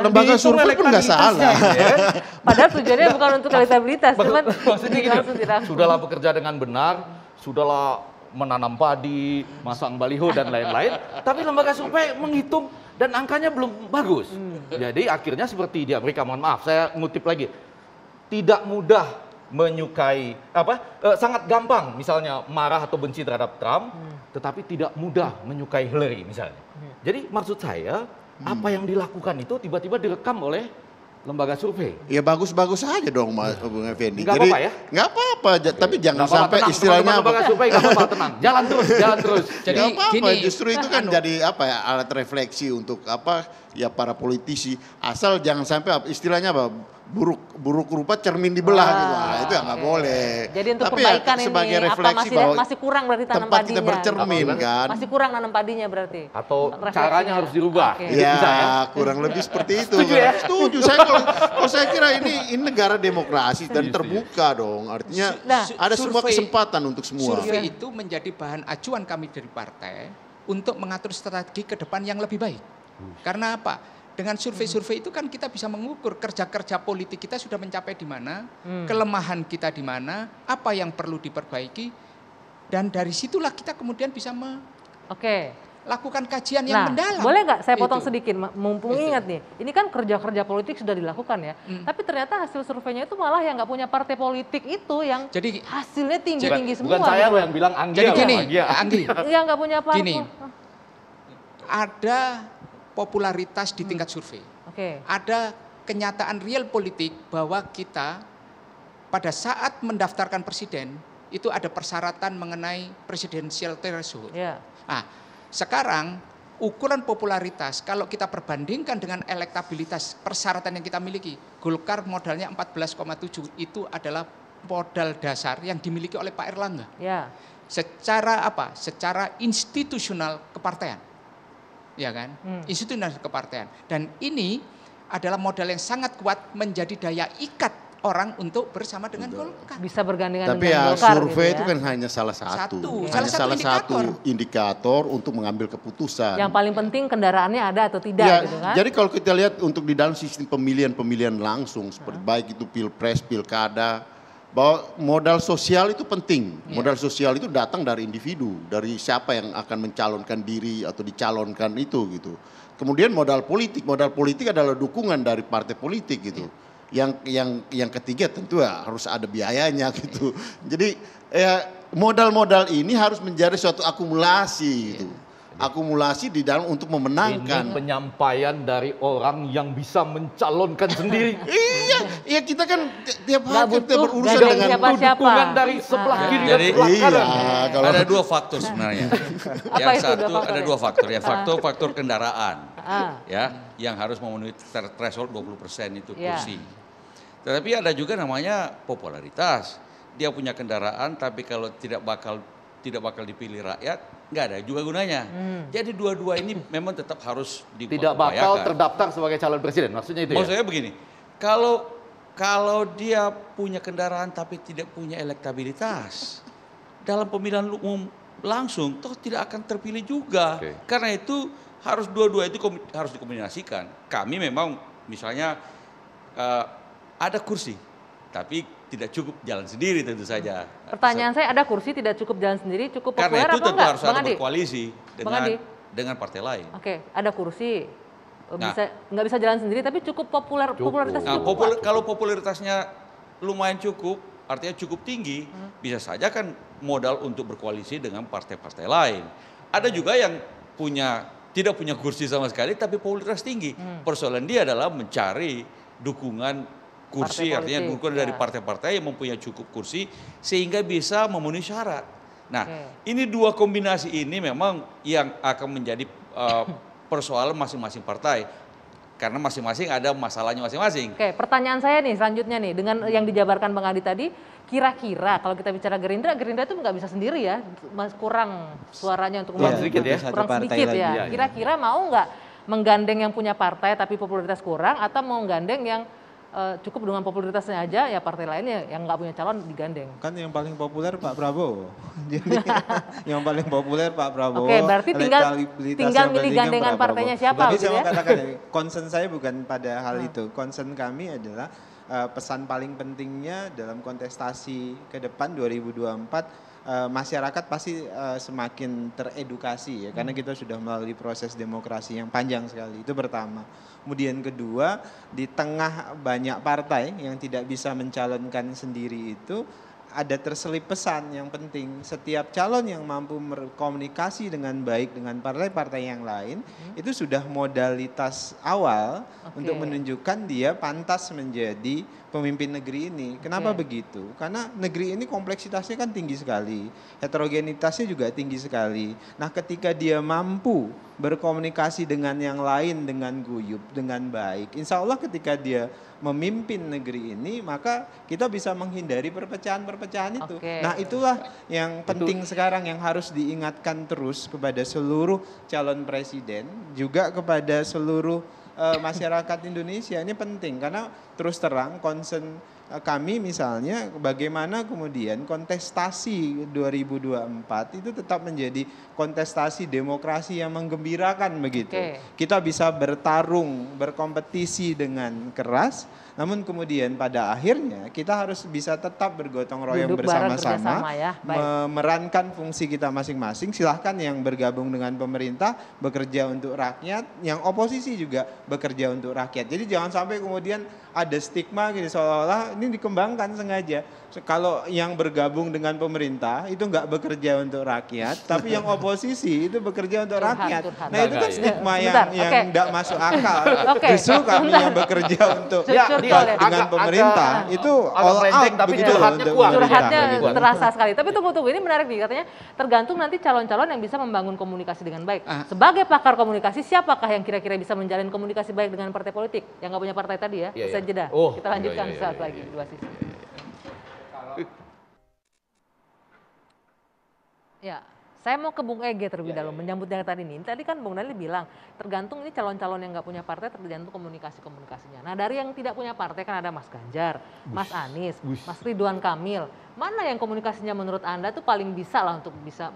lembaga survei pun nggak salah. Ya. Padahal tujuannya bukan untuk elektabilitas, cuman Maksudnya gitu. langsung dirangkum. Sudahlah bekerja dengan benar, sudahlah menanam padi, masang baliho dan lain-lain, tapi lembaga survei menghitung dan angkanya belum bagus. Jadi akhirnya seperti di Amerika, mohon maaf, saya ngutip lagi, tidak mudah menyukai sangat gampang misalnya marah atau benci terhadap Trump, tetapi tidak mudah menyukai Hillary misalnya. Jadi maksud saya apa yang dilakukan itu tiba-tiba direkam oleh lembaga survei. Ya bagus-bagus aja dong Bung Effendi. Nggak Jadi apa-apa ya? nggak apa-apa, tapi jangan Nggak apa-apa, sampai tenang, istilahnya teman-teman lembaga survei nggak apa-apa, tenang. Jalan terus. Jadi nggak apa-apa, gini, justru itu kan jadi alat refleksi untuk para politisi. Asal jangan sampai istilahnya buruk rupa cermin dibelah gitu. Nah, itu ya nggak boleh. Jadi untuk tapi perbaikan sebagai ini refleksi apa bahwa masih kurang berarti tanam tempat padinya. kita bercermin kan. Masih kurang nanam padinya berarti. Atau Refleksinya. caranya harus dirubah. Oke. Ya, Bisa ya? kurang lebih seperti itu. Setuju ya? Setuju. Saya kalau saya kira ini negara demokrasi dan terbuka dong. Artinya Nah, ada semua survei- kesempatan untuk semua. Survei itu menjadi bahan acuan kami dari partai untuk mengatur strategi ke depan yang lebih baik. Karena apa? Dengan survei-survei itu kan kita bisa mengukur kerja-kerja politik kita sudah mencapai di mana, kelemahan kita di mana, apa yang perlu diperbaiki, dan dari situlah kita kemudian bisa Oke. melakukan kajian yang Nah, mendalam. boleh nggak saya potong Itu. sedikit, mumpung ingat nih, ini kan kerja-kerja politik sudah dilakukan ya, tapi ternyata hasil surveinya itu malah yang nggak punya partai politik itu yang Jadi- hasilnya tinggi-tinggi semua. Bukan saya gitu. loh yang bilang Anggi. Jadi loh, gini, Anggi ya. Anggi, Yang nggak punya partai. Gini. ada popularitas di tingkat survei. Oke. Ada kenyataan real politik bahwa kita pada saat mendaftarkan presiden itu ada persyaratan mengenai presidential threshold. Ya. Nah, sekarang ukuran popularitas kalau kita perbandingkan dengan elektabilitas persyaratan yang kita miliki, Golkar modalnya 14,7 itu adalah modal dasar yang dimiliki oleh Pak Erlangga. Ya. Secara apa? Secara institusional kepartean. Ya kan? Institusional kepartean. Dan ini adalah modal yang sangat kuat menjadi daya ikat orang untuk bersama dengan Golkar. Bisa bergandengan Tapi dengan ya Golkar survei gitu itu ya. kan hanya salah satu. Hanya salah satu indikator untuk mengambil keputusan. Yang paling penting kendaraannya ada atau tidak Ya, gitu kan. jadi kalau kita lihat untuk di dalam sistem pemilihan langsung seperti baik itu pilpres, pilkada, bahwa modal sosial itu penting. Modal sosial itu datang dari individu, dari siapa yang akan mencalonkan diri atau dicalonkan itu gitu. Kemudian modal politik adalah dukungan dari partai politik gitu. Yang ketiga tentu ya harus ada biayanya gitu. Jadi ya modal-modal ini harus menjadi suatu akumulasi gitu. Akumulasi di dalam untuk Ini memenangkan. penyampaian dari orang yang bisa mencalonkan sendiri. Iya kita kan tiap Nggak hari kita butuh berurusan dari dengan siapa-siapa. Dukungan dari sebelah kiri dan Jadi, sebelah kanan. kalau Ada dua faktor sebenarnya. Apa Yang itu dua satu faktor ada ya? dua faktor ya, faktor kendaraan. Ah. Ya, yang harus memenuhi threshold 20% itu Ya. kursi. Tetapi ada juga namanya popularitas. Dia punya kendaraan tapi kalau tidak bakal dipilih rakyat, nggak ada juga gunanya. Jadi dua-dua ini memang tetap harus Tidak bakal diupayakan. terdaftar sebagai calon presiden, maksudnya itu Maksud ya? saya begini, kalau dia punya kendaraan tapi tidak punya elektabilitas, dalam pemilihan umum langsung toh tidak akan terpilih juga. Oke. Karena itu harus dua-dua itu harus dikombinasikan. Kami memang misalnya ada kursi, tapi tidak cukup jalan sendiri tentu saja. Pertanyaan saya, ada kursi tidak cukup jalan sendiri, cukup Karena populer itu apa tentu enggak? harus Bang ada Andi? berkoalisi Bang Andi? dengan partai lain. Oke, ada kursi. Nah. Nggak bisa jalan sendiri tapi cukup popularitas Nah, cukup. kalau popularitasnya lumayan cukup, artinya cukup tinggi, bisa saja kan modal untuk berkoalisi dengan partai-partai lain. Ada juga yang tidak punya kursi sama sekali tapi popularitas tinggi. Persoalan dia adalah mencari dukungan kursi, Partai artinya politik, dukungan dari ya. partai-partai yang mempunyai cukup kursi sehingga bisa memenuhi syarat. Nah, Oke. ini dua kombinasi ini memang yang akan menjadi persoalan masing-masing partai. karena masing-masing ada masalahnya masing-masing. Oke, pertanyaan saya nih selanjutnya nih, dengan yang dijabarkan Bang Adi tadi, kira-kira kalau kita bicara Gerindra itu nggak bisa sendiri ya, kurang suaranya untuk kurang sedikit ya, kurang sedikit ya. Kira-kira mau nggak menggandeng yang punya partai tapi popularitas kurang, atau mau menggandeng yang cukup dengan popularitasnya aja, ya partai lainnya yang nggak punya calon digandeng? Kan yang paling populer Pak Prabowo. Jadi yang paling populer Pak Prabowo. Oke, berarti tinggal milih gandengan partainya siapa? Tapi saya mau katakan, concern saya bukan pada hal itu. Concern kami adalah pesan paling pentingnya dalam kontestasi ke depan 2024, masyarakat pasti semakin teredukasi ya, karena kita sudah melalui proses demokrasi yang panjang sekali. Itu pertama. Kemudian kedua, di tengah banyak partai yang tidak bisa mencalonkan sendiri itu, ada terselip pesan yang penting. Setiap calon yang mampu berkomunikasi dengan baik dengan partai-partai yang lain, itu sudah modalitas awal untuk menunjukkan dia pantas menjadi pemimpin negeri ini. Kenapa begitu? Karena negeri ini kompleksitasnya kan tinggi sekali, heterogenitasnya juga tinggi sekali. Nah, ketika dia mampu berkomunikasi dengan yang lain dengan guyup, dengan baik, insya Allah ketika dia memimpin negeri ini, maka kita bisa menghindari perpecahan-perpecahan itu. Nah, itulah yang penting sekarang, yang harus diingatkan terus kepada seluruh calon presiden, juga kepada seluruh masyarakat Indonesia. Ini penting karena terus terang concern kami misalnya bagaimana kemudian kontestasi 2024 itu tetap menjadi kontestasi demokrasi yang menggembirakan begitu. Kita bisa bertarung, berkompetisi dengan keras, namun kemudian pada akhirnya kita harus bisa tetap bergotong royong bersama-sama, ya. memerankan fungsi kita masing-masing. Silahkan yang bergabung dengan pemerintah bekerja untuk rakyat, yang oposisi juga bekerja untuk rakyat. Jadi jangan sampai kemudian ada stigma gitu, seolah-olah ini dikembangkan sengaja. Kalau yang bergabung dengan pemerintah itu nggak bekerja untuk rakyat, tapi yang oposisi itu bekerja untuk rakyat. Nah itu kan stigma yang nggak masuk akal. Justru kami yang bekerja untuk dengan pemerintah itu all out begitu loh untuk curhatnya terasa sekali. Tapi tunggu, ini menarik nih, katanya tergantung nanti calon-calon yang bisa membangun komunikasi dengan baik. Sebagai pakar komunikasi, siapakah yang kira-kira bisa menjalin komunikasi baik dengan partai politik yang nggak punya partai tadi ya? Bisa jeda. Kita lanjutkan saat lagi dua sisi. Ya, saya mau ke Bung Ege terlebih dahulu menyambut yang tadi nih. Tadi kan Bung Daniel bilang tergantung ini calon-calon yang nggak punya partai, tergantung komunikasinya. Nah, dari yang tidak punya partai kan ada Mas Ganjar, Mas Anies, Mas Ridwan Kamil. Mana yang komunikasinya menurut Anda tuh paling bisa lah untuk bisa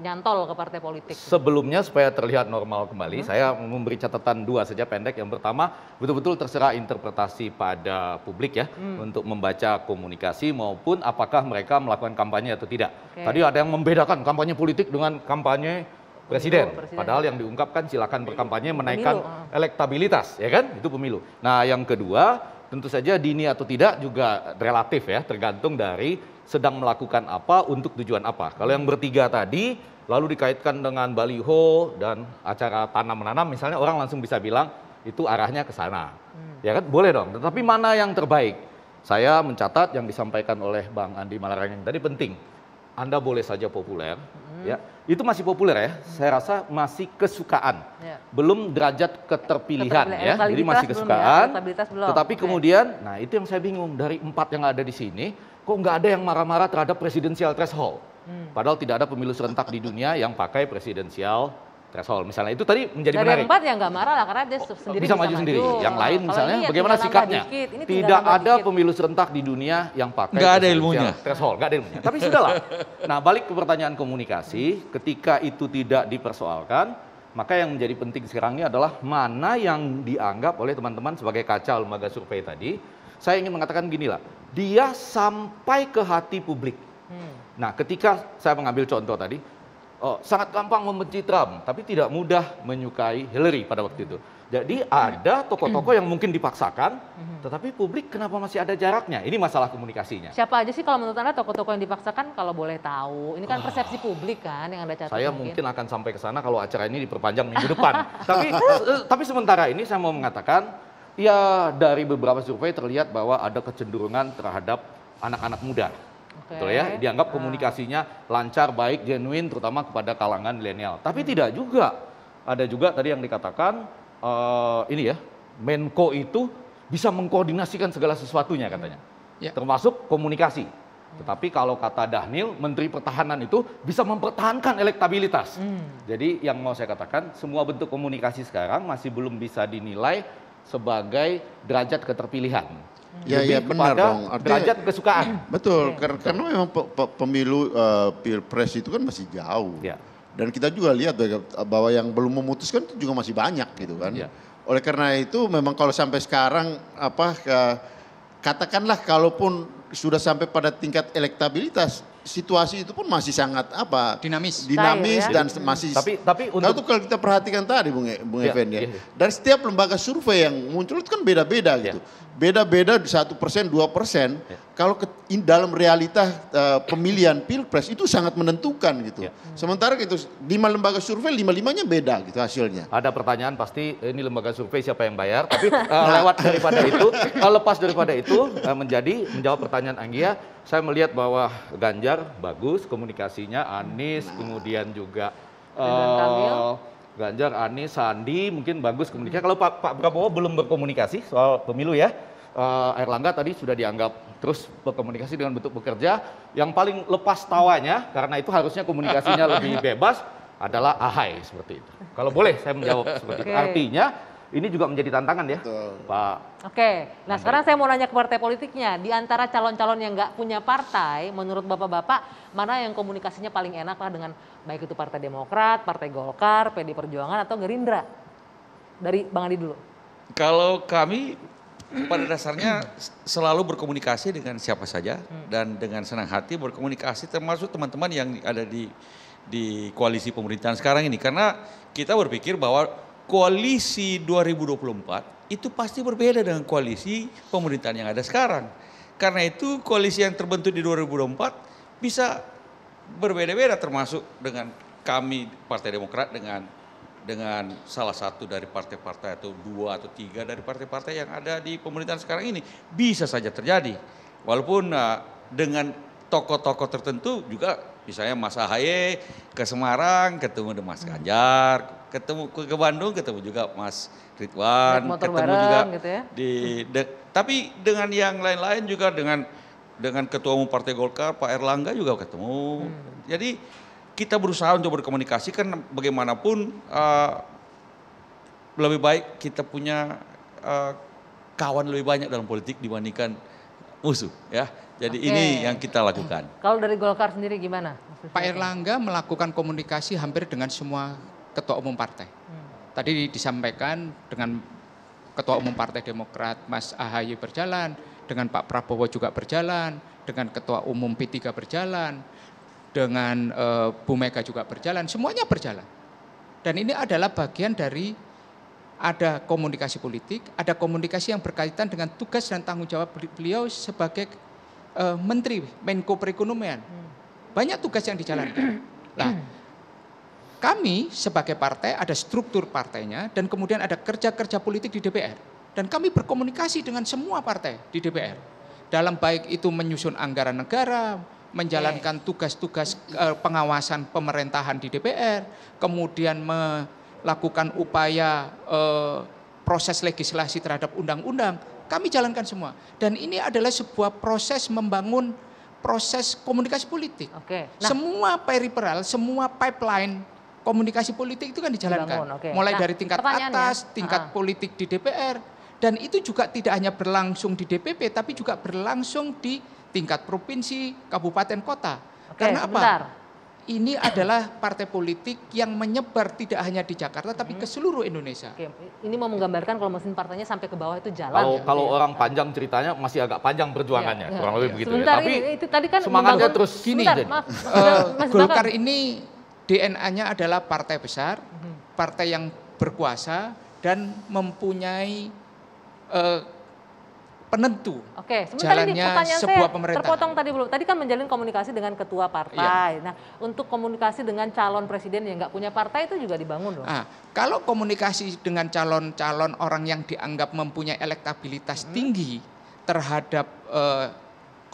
nyantol ke partai politik? Sebelumnya supaya terlihat normal kembali, saya memberi catatan dua saja pendek. Yang pertama, betul-betul terserah interpretasi pada publik ya, untuk membaca komunikasi maupun apakah mereka melakukan kampanye atau tidak. Tadi ada yang membedakan kampanye politik dengan kampanye presiden. Padahal yang diungkapkan silakan berkampanye menaikkan elektabilitas, ya kan? Itu pemilu. Nah, yang kedua, tentu saja dini atau tidak juga relatif ya, tergantung dari sedang melakukan apa untuk tujuan apa. Kalau yang bertiga tadi lalu dikaitkan dengan baliho dan acara tanam-menanam misalnya, orang langsung bisa bilang itu arahnya ke sana. Ya kan? Boleh dong. Tetapi mana yang terbaik? Saya mencatat yang disampaikan oleh Bang Andi Malarangeng tadi penting. Anda boleh saja populer, ya, itu masih populer ya. Saya rasa masih kesukaan, belum derajat keterpilihan ya. Jadi masih kesukaan. Tetapi kemudian, nah itu yang saya bingung dari 4 yang ada di sini, kok nggak ada yang marah-marah terhadap presidensial threshold. Padahal tidak ada pemilu serentak di dunia yang pakai presidensial threshold. Misalnya itu tadi menjadi menarik. Dari 4 yang nggak marah lah karena dia sendiri bisa maju sendiri. Yang lain misalnya bagaimana sikapnya? Tidak ada pemilu serentak di dunia yang pakai nggak ada ilmunya threshold, nggak ada ilmunya. Tapi sudahlah. Nah, balik ke pertanyaan komunikasi, ketika itu tidak dipersoalkan, maka yang menjadi penting sekarang ini adalah mana yang dianggap oleh teman-teman sebagai kaca lembaga survei tadi. Saya ingin mengatakan gini lah, dia sampai ke hati publik. Nah, ketika saya mengambil contoh tadi, sangat gampang membenci Trump, tapi tidak mudah menyukai Hillary pada waktu itu. Jadi ada tokoh-tokoh yang mungkin dipaksakan, tetapi publik kenapa masih ada jaraknya? Ini masalah komunikasinya. Siapa aja sih kalau menurut Anda tokoh-tokoh yang dipaksakan kalau boleh tahu? Ini kan persepsi publik kan yang Anda catat. Saya mungkin akan sampai ke sana kalau acara ini diperpanjang minggu depan. Tapi sementara ini saya mau mengatakan, ya dari beberapa survei terlihat bahwa ada kecenderungan terhadap anak-anak muda. Betul ya, dianggap komunikasinya lancar, baik, genuine, terutama kepada kalangan milenial. Tapi tidak juga. Ada juga tadi yang dikatakan ini ya, Menko itu bisa mengkoordinasikan segala sesuatunya katanya, termasuk komunikasi. Tetapi kalau kata Dhanil, Menteri Pertahanan itu bisa mempertahankan elektabilitas. Jadi yang mau saya katakan, semua bentuk komunikasi sekarang masih belum bisa dinilai sebagai derajat keterpilihan. Ya benar dong. Artinya, derajat kesukaan. Betul, karena memang pemilu pilpres itu kan masih jauh. Ya. Dan kita juga lihat bahwa yang belum memutuskan itu juga masih banyak gitu kan. Ya. Oleh karena itu memang kalau sampai sekarang katakanlah kalaupun sudah sampai pada tingkat elektabilitas, situasi itu pun masih sangat dinamis ya? Dan masih. Tapi untuk kalau kita perhatikan tadi Bung Effendi ya. Dan setiap lembaga survei yang muncul itu kan beda-beda gitu. Beda-beda 1%, 2%. Kalau dalam realita pemilihan pilpres itu sangat menentukan gitu. Sementara gitu 5 lembaga survei 5-5-nya beda gitu hasilnya. ada pertanyaan pasti ini lembaga survei siapa yang bayar, tapi lewat daripada itu, lepas daripada itu menjawab pertanyaan Anggia, saya melihat bahwa Ganjar bagus komunikasinya, Anies kemudian juga Ganjar, Anies, Sandi mungkin bagus komunikasi. Kalau Pak Prabowo belum berkomunikasi soal pemilu ya. Airlangga tadi sudah dianggap terus berkomunikasi dengan bentuk bekerja. Yang paling lepas tawanya, karena itu harusnya komunikasinya lebih bebas, adalah AHY seperti itu. Kalau boleh saya menjawab seperti itu. Artinya ini juga menjadi tantangan ya, Pak. Oke, nah sekarang saya mau nanya ke partai politiknya. Di antara calon-calon yang nggak punya partai, menurut Bapak-Bapak, mana yang komunikasinya paling enak lah dengan baik itu Partai Demokrat, Partai Golkar, PD Perjuangan, atau Gerindra? Dari Bang Adi dulu. Kalau kami pada dasarnya selalu berkomunikasi dengan siapa saja dan dengan senang hati berkomunikasi termasuk teman-teman yang ada di koalisi pemerintahan sekarang ini. Karena kita berpikir bahwa koalisi 2024 itu pasti berbeda dengan koalisi pemerintahan yang ada sekarang. Karena itu koalisi yang terbentuk di 2024 bisa berbeda-beda termasuk dengan kami Partai Demokrat dengan salah satu dari partai-partai atau 2 atau 3 dari partai-partai yang ada di pemerintahan sekarang ini. Bisa saja terjadi. Walaupun dengan tokoh-tokoh tertentu juga misalnya Mas AHY ke Semarang ketemu dengan Mas Ganjar, ketemu ke Bandung ketemu juga Mas Ridwan, ketemu juga gitu ya? tapi dengan yang lain-lain juga dengan Ketua Umum Partai Golkar Pak Airlangga juga ketemu. Jadi kita berusaha untuk berkomunikasi kan bagaimanapun lebih baik kita punya kawan lebih banyak dalam politik dibandingkan musuh ya. Jadi ini yang kita lakukan. Kalau dari Golkar sendiri gimana? Pak Airlangga melakukan komunikasi hampir dengan semua ketua umum partai. Tadi disampaikan dengan Ketua Umum Partai Demokrat Mas AHY berjalan, dengan Pak Prabowo juga berjalan, dengan Ketua Umum P3 berjalan, dengan Bu Mega juga berjalan, semuanya berjalan. Dan ini adalah bagian dari ada komunikasi politik, ada komunikasi yang berkaitan dengan tugas dan tanggung jawab beliau sebagai Menteri Menko Perekonomian. Banyak tugas yang dijalankan. Nah, kami sebagai partai ada struktur partainya dan kemudian ada kerja-kerja politik di DPR. Dan kami berkomunikasi dengan semua partai di DPR. Dalam baik itu menyusun anggaran negara, menjalankan tugas-tugas pengawasan pemerintahan di DPR, kemudian melakukan upaya proses legislasi terhadap undang-undang, kami jalankan semua. Dan ini adalah sebuah proses membangun proses komunikasi politik. Semua periferal, semua pipeline komunikasi politik itu kan dijalankan. Mulai dari tingkat atas, tingkat politik di DPR, dan itu juga tidak hanya berlangsung di DPP, tapi juga berlangsung di tingkat provinsi, kabupaten, kota. Karena apa? Ini adalah partai politik yang menyebar tidak hanya di Jakarta tapi ke seluruh Indonesia. Ini mau menggambarkan kalau mesin partainya sampai ke bawah itu jalan. Kalau orang panjang ceritanya masih agak panjang perjuangannya, kurang lebih begitu. Sebentar, Tapi itu tadi kan semangatnya terus gini. Golkar ini DNA-nya adalah partai besar, partai yang berkuasa dan mempunyai penentu jalannya sebuah pemerintahan. Terpotong tadi belum. Tadi kan menjalin komunikasi dengan ketua partai. Nah, untuk komunikasi dengan calon presiden yang nggak punya partai itu juga dibangun dong. Kalau komunikasi dengan calon-calon orang yang dianggap mempunyai elektabilitas tinggi terhadap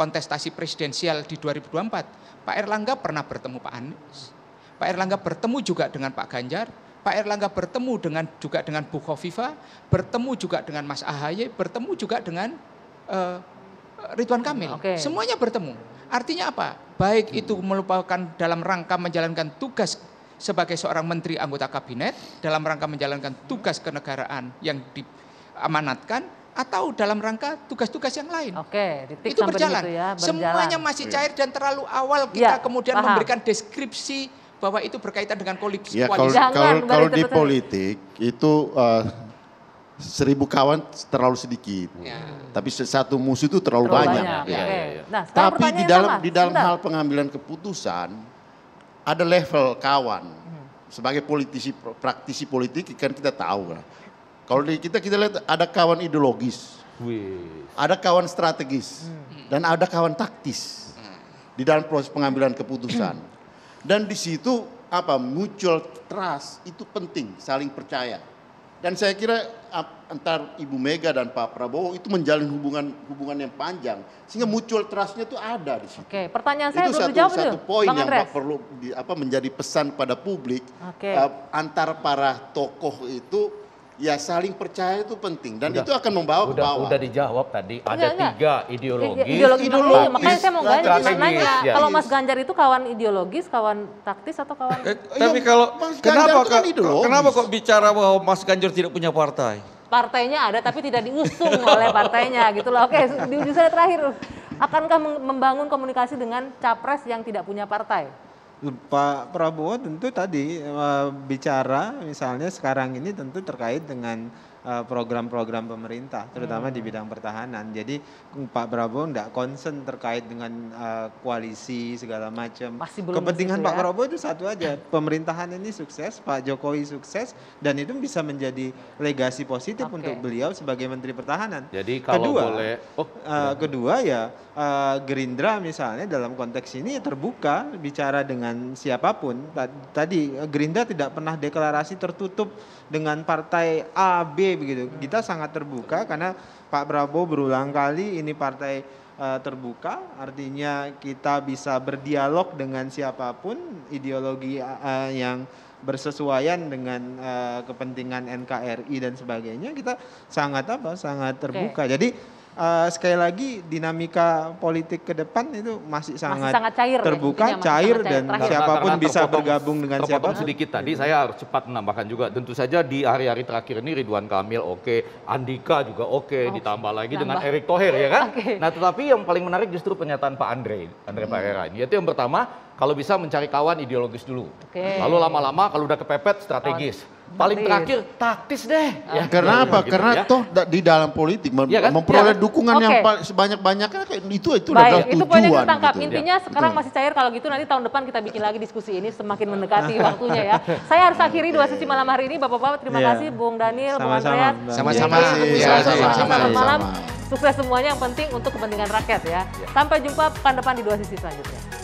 kontestasi presidensial di 2024, Pak Airlangga pernah bertemu Pak Anies. Pak Airlangga bertemu juga dengan Pak Ganjar, Pak Erlangga bertemu juga dengan Bu Khofifa, bertemu juga dengan Mas Ahaye, bertemu juga dengan Ridwan Kamil. Semuanya bertemu. Artinya apa? Baik itu merupakan dalam rangka menjalankan tugas sebagai seorang menteri anggota kabinet, dalam rangka menjalankan tugas kenegaraan yang diamanatkan, atau dalam rangka tugas-tugas yang lain. Itu berjalan. Semuanya masih cair dan terlalu awal kita kemudian memberikan deskripsi bahwa itu berkaitan dengan koalisi. Ya, kalau di politik itu 1000 kawan terlalu sedikit, tapi satu musuh itu terlalu banyak. Nah, tapi di dalam hal pengambilan keputusan ada level kawan. Sebagai praktisi politik kan kita tahu lah. Kalau di kita lihat ada kawan ideologis, ada kawan strategis, dan ada kawan taktis di dalam proses pengambilan keputusan. Dan di situ mutual trust itu penting, saling percaya. Dan saya kira antar Ibu Mega dan Pak Prabowo itu menjalin hubungan yang panjang, sehingga mutual trust-nya itu ada di situ. Pertanyaan saya itu belum dijawab satu poin yang perlu menjadi pesan pada publik antar para tokoh itu. Ya saling percaya itu penting dan itu akan membawa ke bawah. Udah dijawab tadi, ada 3 ideologis. Ideologi, makanya saya mau nanya, kalau Mas Ganjar itu kawan ideologis, kawan taktis atau kawan? Tapi kalau kenapa kok bicara bahwa Mas Ganjar tidak punya partai? Partainya ada tapi tidak diusung oleh partainya gitu loh. Oke, di ujung saya terakhir, akankah membangun komunikasi dengan capres yang tidak punya partai? Pak Prabowo tentu tadi bicara misalnya sekarang ini tentu terkait dengan program-program pemerintah terutama di bidang pertahanan. Jadi Pak Prabowo tidak concern terkait dengan koalisi segala macam. Kepentingan Pak Prabowo itu satu aja, pemerintahan ini sukses, Pak Jokowi sukses, dan itu bisa menjadi legasi positif untuk beliau sebagai Menteri Pertahanan. Jadi kalau kedua ya Gerindra misalnya dalam konteks ini terbuka bicara dengan siapapun. Tadi Gerindra tidak pernah deklarasi tertutup dengan partai A, B begitu. Kita sangat terbuka karena Pak Prabowo berulang kali ini partai terbuka, artinya kita bisa berdialog dengan siapapun, ideologi yang bersesuaian dengan kepentingan NKRI dan sebagainya, kita sangat terbuka. Jadi sekali lagi dinamika politik ke depan itu masih sangat cair, terbuka, cair dan siapapun bisa bergabung dengan siapapun. Sedikit tadi saya harus cepat menambahkan juga, tentu saja di hari-hari terakhir ini Ridwan Kamil Andika juga ditambah lagi dengan Erick Thohir ya kan. Nah tetapi yang paling menarik justru pernyataan Pak Andre Paera ini, yaitu yang pertama kalau bisa mencari kawan ideologis dulu, lalu lama-lama kalau udah kepepet strategis. Paling terakhir taktis deh. Karena apa? Karena toh di dalam politik memperoleh dukungan yang sebanyak-banyaknya itu adalah tujuan. Itu poin yang tertangkap. Intinya sekarang masih cair, kalau gitu nanti tahun depan kita bikin lagi diskusi ini semakin mendekati waktunya ya. Saya harus akhiri 2 sesi malam hari ini. Bapak-bapak terima kasih, Bung Daniel, Bung Andreas. Sama-sama. Selamat malam. Sukses semuanya, yang penting untuk kepentingan rakyat ya. Sampai jumpa pekan depan di 2 sesi selanjutnya.